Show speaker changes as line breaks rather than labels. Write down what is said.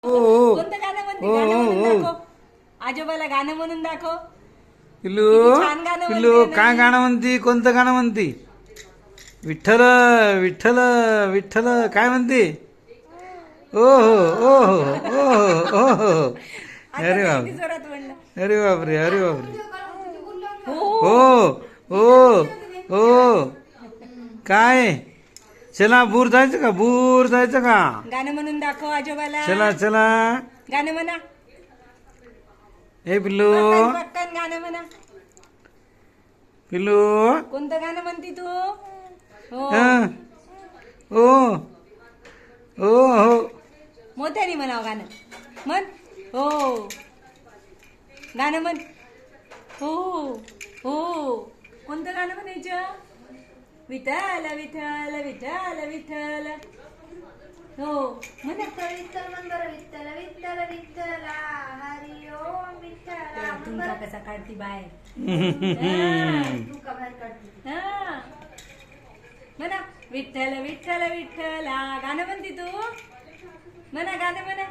हो हो
कोणतं गाणं म्हणते?
हो,
गाणं
हो,
म्हणून
हो.
दाखव. आजोबाला गाणं म्हणून दाखव.
पिल्लू
किती छान गाणं
पिल्लू
म्हणते ना.
काय गाणं म्हणती? कोणतं गाणं म्हणती? विठ्ठल विठ्ठल विठ्ठल काय म्हणते? ओ हो ओ हो ओ हो ओ हो.
आता
अरे
तर
बाप
किती जोरात म्हणलं.
अरे बापरे अरे बापरे
हो
हो हो हो काय चला बूर जायचं का बूर जायचं का
गाणं म्हणून दाखव आजोबाला.
चला चला
गाणं म्हणा.
हे पिल्लू
पटकन पटकन गाणं म्हणा.
पिल्लू
कोणतं गाणं म्हणती तू? हो
हं. ओ ओ हो
मोठ्याने म्हणावं गाणं. म्हण. हो गाणं म्हण. हो हो कोणतं गाणं म्हणायचं? विठ्ठल विठ्ठल विठ्ठल विठ्ठल. हो म्हणा.
विठ्ठल मंदर विठ्ठल विठ्ठल विठ्ठला हरी ओम विठ्ठला
तुमचा कसा काढती बाय.
तू का बाहेर काढते?
हा म्हणा. विठ्ठल विठ्ठल विठ्ठला. गाणं म्हणती तू? म्हणा गाणं म्हणा.